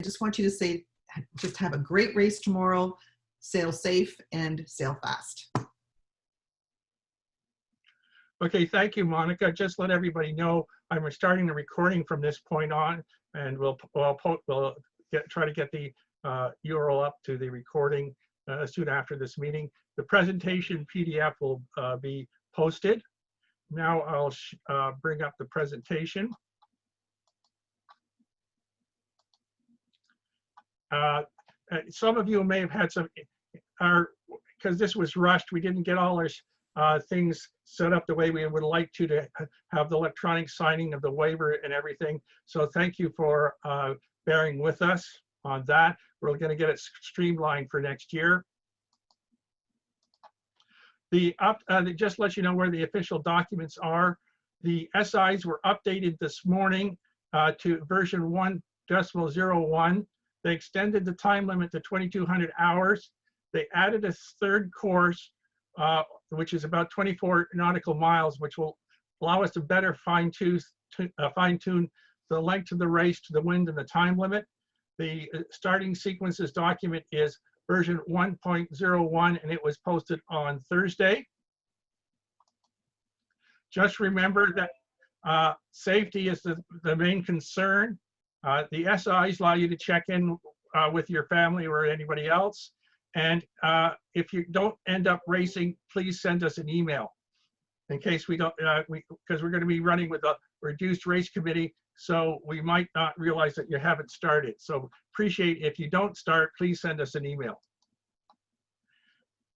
just want you to say, just have a great race tomorrow, sail safe and sail fast. Okay, thank you, Monica. Just let everybody know I'm starting the recording from this point on, and we'll try to get the URL up to the recording soon after this meeting. The presentation PDF will be posted. Now I'll bring up the presentation. Some of you may have had some, because this was rushed, we didn't get all our things set up the way we would like to have the electronic signing of the waiver and everything. So thank you for bearing with us on that. We're going to get it streamlined for next year. Just let you know where the official documents are. The SIs were updated this morning to version 1.01. They extended the time limit to 2,200 hours. They added a third course, which is about 24 nautical miles, which will allow us to better fine-tune the length of the race to the wind and the time limit. The starting sequences document is version 1.01, and it was posted on Thursday. Just remember that safety is the main concern. The SIs allow you to check in with your family or anybody else. And if you don't end up racing, please send us an email in case we don't, because we're going to be running with a reduced race committee, so we might not realize that you haven't started. So appreciate if you don't start, please send us an email.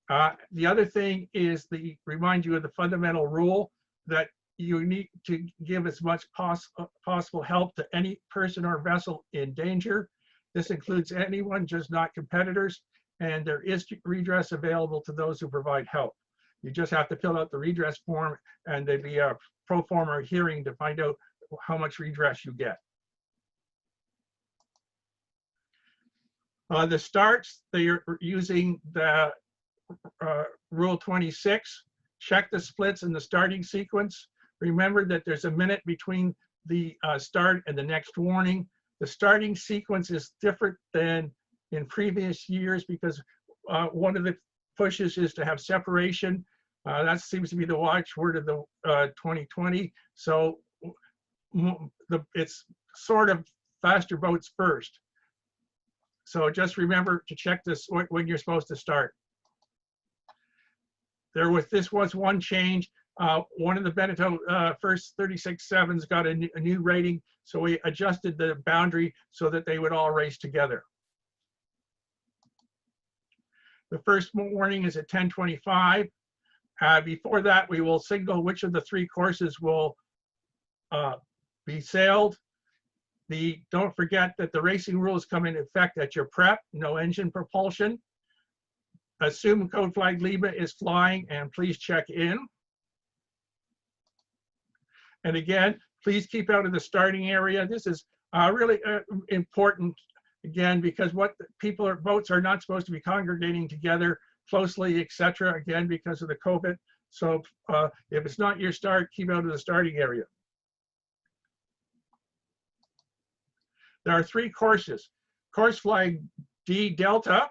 The other thing is remind you of the fundamental rule that you need to give as much possible help to any person or vessel in danger. This includes anyone, just not competitors, and there is redress available to those who provide help. You just have to fill out the redress form, and there'd be a pro forma hearing to find out how much redress you get. The starts, they are using the Rule 26. Check the splits in the starting sequence. Remember that there's a minute between the start and the next warning. The starting sequence is different than in previous years because one of the pushes is to have separation. That seems to be the watchword of the 2020. So it's sort of faster boats first. So just remember to check this when you're supposed to start. This was one change. One of the Beneteau first 36.7s got a new rating, so we adjusted the boundary so that they would all race together. The first warning is at 10:25. Before that, we will signal which of the three courses will be sailed. Don't forget that the racing rules come into effect at your prep, no engine propulsion. Assume code flag Lima is flying, and please check in. And again, please keep out of the starting area. This is really important, again, because boats are not supposed to be congregating together closely, etc. Again, because of the COVID. So if it's not your start, keep out of the starting area. There are three courses. Course flag D Delta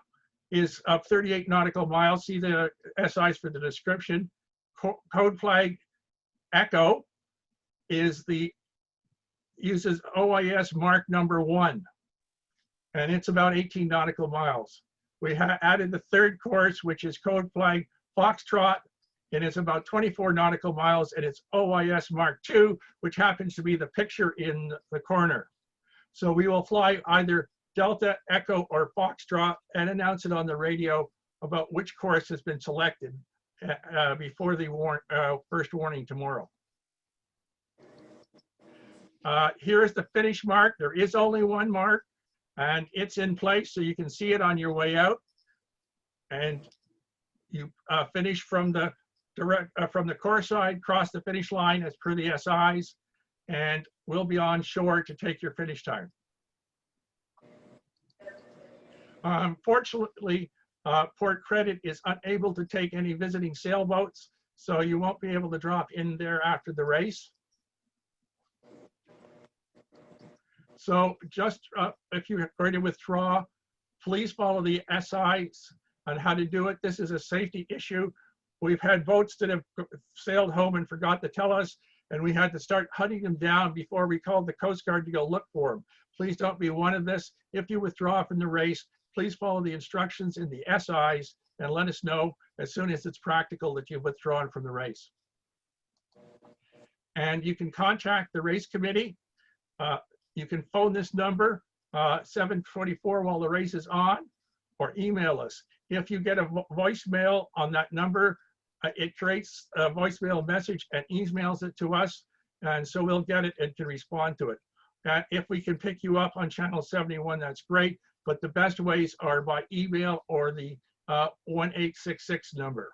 is up 38 nautical miles. See the SIs for the description. Code flag Echo uses OIS mark number 1, and it's about 18 nautical miles. We added the third course, which is code flag Foxtrot, and it's about 24 nautical miles, and it's OIS mark 2, which happens to be the picture in the corner. So we will fly either Delta, Echo, or Foxtrot and announce it on the radio about which course has been selected before the first warning tomorrow. Here is the finish mark. There is only one mark, and it's in place, so you can see it on your way out. And you finish from the core side, cross the finish line as per the SIs, and we'll be on shore to take your finish time. Unfortunately, Port Credit is unable to take any visiting sailboats, so you won't be able to drop in there after the race. So just if you're going to withdraw, please follow the SIs on how to do it. This is a safety issue. We've had boats that have sailed home and forgot to tell us, and we had to start hunting them down before we called the Coast Guard to go look for them. Please don't be one of this. If you withdraw from the race, please follow the instructions in the SIs and let us know as soon as it's practical that you've withdrawn from the race. And you can contact the race committee. You can phone this number, 724 while the race is on, or email us. If you get a voicemail on that number, it creates a voicemail message and emails it to us, and so we'll get it and can respond to it. If we can pick you up on channel 71, that's great, but the best ways are by email or the 1866 number.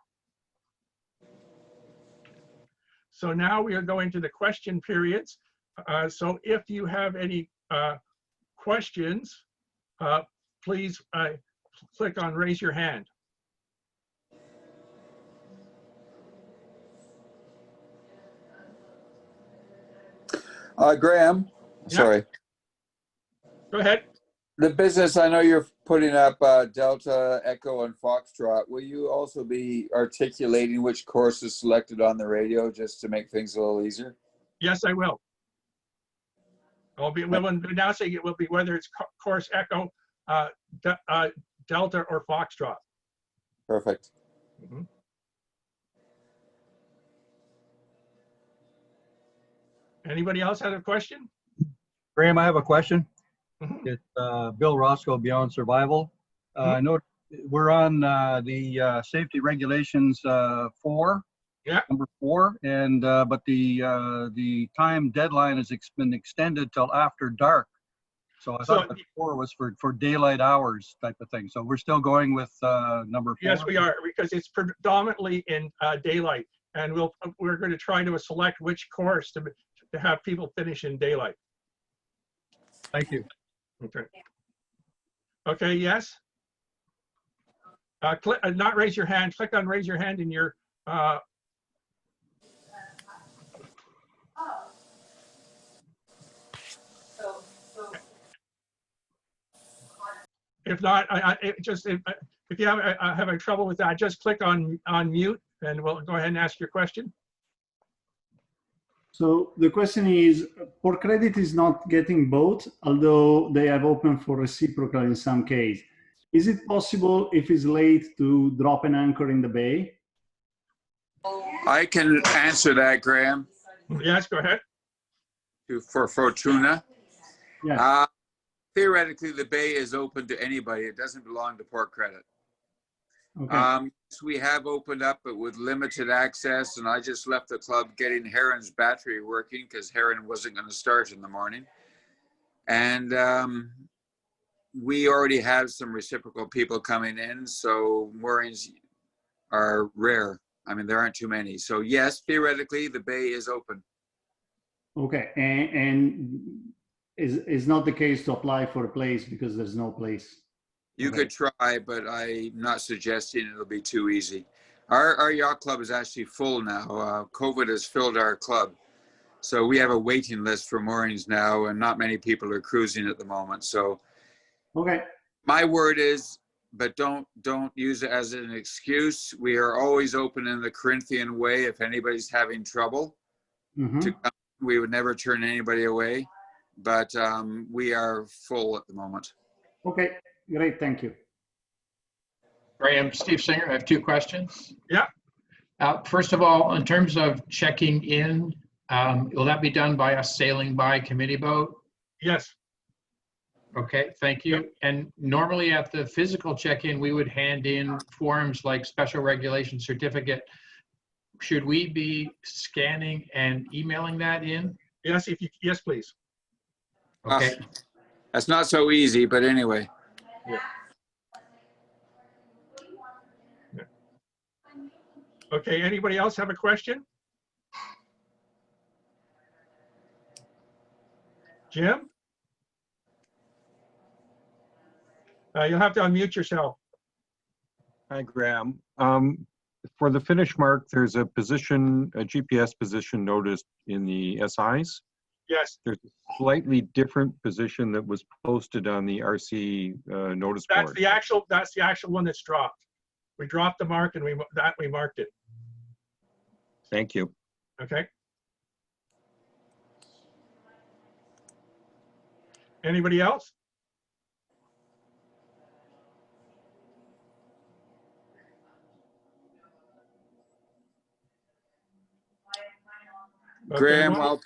So now we are going to the question periods. So if you have any questions, please click on raise your hand. Graham, Yeah. sorry. Go ahead. The business, I know you're putting up Delta, Echo, and Foxtrot. Will you also be articulating which course is selected on the radio just to make things a little easier? Yes, I will. We'll be announcing it will be whether it's course Echo, Delta, or Foxtrot. Perfect. Mm-hmm. Anybody else have a question? Graham, I have a question. Mm-hmm. It's Bill Roscoe, Beyond Survival. I know we're on the safety regulations 4, Yeah. number 4, and but the time deadline has been extended till after dark. So I thought that 4 was for daylight hours type of thing. So we're still going with number 4. Yes, we are, because it's predominantly in daylight, and we're going to try to select which course to have people finish in daylight. Thank you. Okay. Okay. Yes. Click, not raise your hand. Click on raise your hand in your. If not, if you have having trouble with that, just click on mute, and we'll go ahead and ask your question. So the question is, Port Credit is not getting both, although they have opened for reciprocal in some case. Is it possible, if it's late, to drop an anchor in the bay? I can answer that, Graham. Yes, go ahead. For Fortuna. Yeah. Theoretically, the bay is open to anybody. It doesn't belong to Port Credit. Okay. So we have opened up, but with limited access, and I just left the club getting Heron's battery working because Heron wasn't going to start in the morning. And we already have some reciprocal people coming in, so moorings are rare. I mean, there aren't too many. So yes, theoretically, the bay is open. Okay, and is not the case to apply for a place because there's no place? You could try, but I'm not suggesting it'll be too easy. Our yacht club is actually full now. COVID has filled our club. So we have a waiting list for moorings now, and not many people are cruising at the moment. So okay, my word is, but don't use it as an excuse. We are always open in the Corinthian way. If anybody's having trouble, to come, we would never turn anybody away. But we are full at the moment. Okay, great, thank you. Graham, Steve Singer, I have 2 questions. Yeah. First of all, in terms of checking in, will that be done by a sailing by committee boat? Yes. Okay, thank you. Yep. And normally at the physical check-in, we would hand in forms like special regulation certificate. Should we be scanning and emailing that in? Yes, yes, please. Okay. That's not so easy, but anyway. Yeah. Okay, anybody else have a question? Jim? You'll have to unmute yourself. Hi, Graham. For the finish mark, there's a position, a GPS position noticed in the SIs. Yes, There's a slightly different position that was posted on the RC notice that's board. that's the actual one that's dropped. We dropped the mark and we marked it. Thank you. Okay. Anybody else? Okay, Graham, well-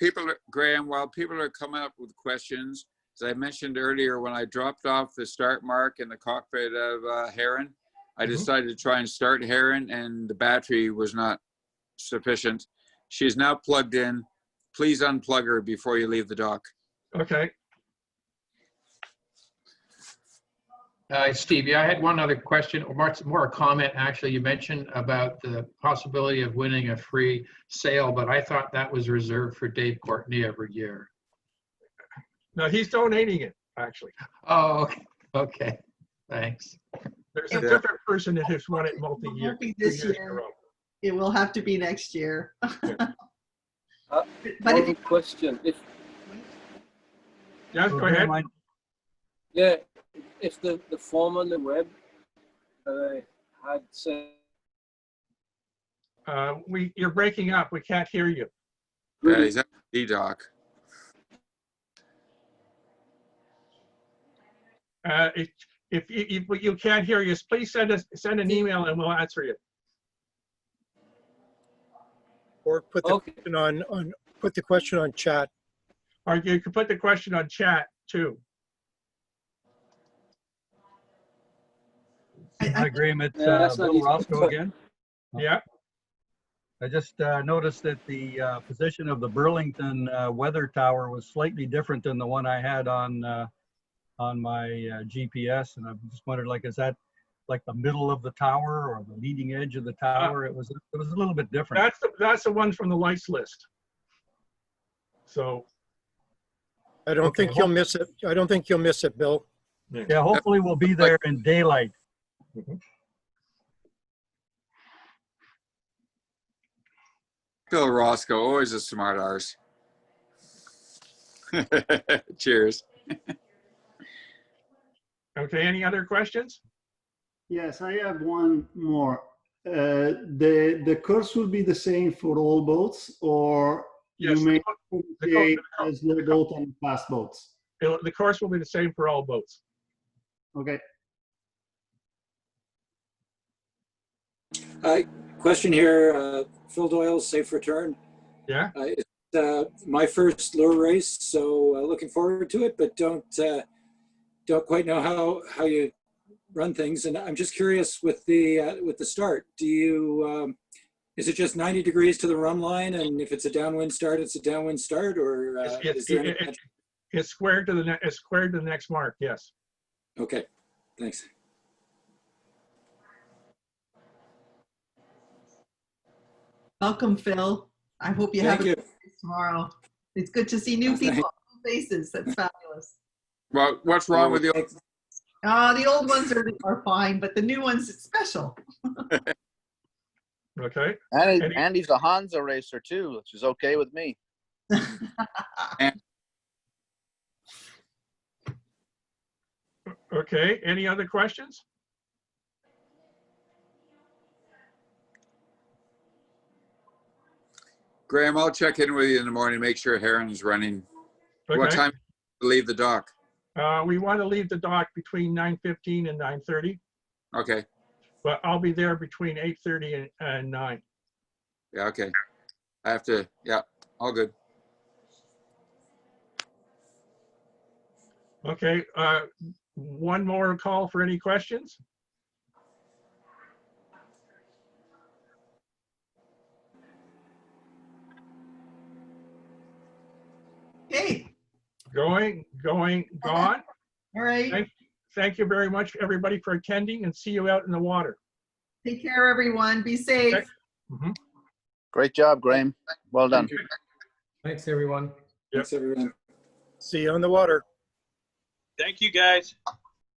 while people are coming up with questions, as I mentioned earlier, when I dropped off the start mark in the cockpit of Heron, I decided to try and start Heron, and the battery was not sufficient. She's now plugged in. Please unplug her before you leave the dock. Okay. Steve, yeah, I had one other question, or more a comment, actually. You mentioned about the possibility of winning a free sale, but I thought that was reserved for Dave Courtney every year. No, he's donating it, actually. Oh, okay. Okay. Thanks. There's a different person that has won it multi-year. Won't be 2 this years in a year. row. It will have to be next year. But One if you, question. If Yes, go ahead. yeah, if the form on the web had said You're breaking up. We can't hear you. Yeah, he's at the dock. If you can't hear us, please send an email and we'll answer you. Or put the Okay. question put the question on chat. Or you can put the question on chat too. Hi, Graham. It's that's not Bill easy. Roscoe again. Yeah. I just noticed that the position of the Burlington weather tower was slightly different than the one I had on my GPS, and I just wondered, like, is that like the middle of the tower or the leading edge of the tower? It was a little bit different. That's the one from the lights list. So I don't Okay, think you'll miss it. I don't think you'll miss it, Bill. yeah, hopefully we'll be there in daylight. Bill Roscoe, always a smart arse. Cheers. okay, any other questions? Yes, I have one more. The course will be the same for all boats, or Yes, you may the differentiate co- as low boat and fast boats? The course will be the same for all boats. Okay. Question here, Phil Doyle, Safe Return. Yeah. It's my first LOOR race, so looking forward to it, but don't quite know how you run things. And I'm just curious with the start. Do you is it just 90 degrees to the run line, and if it's a downwind start, it's a downwind start, or is there any? It's squared to the next mark. Yes. Okay, thanks. welcome, Phil. I hope you Thank have a you. good day tomorrow. It's good to see new Thank- people, new faces. That's fabulous. Well, what's wrong with the old? The old ones are fine, but the new ones, it's special. Okay. Andy's a Hansa racer too, which is okay with me. Okay. Any other questions? Graham, I'll check in with you in the morning, make sure Heron's running. Okay. What time to leave the dock? We want to leave the dock between 9:15 and 9:30, Okay. but I'll be there between 8:30 and 9. Yeah, okay. I have to, yeah, all good. Okay. One more call for any questions. Okay. Gone. All right. Thank you very much, everybody, for attending, and see you out in the water. Take care, everyone. Be safe. Okay. Mhm. Great job, Graham. Well done. Thanks, everyone. Thanks, everyone. See you on the water. Thank you, guys.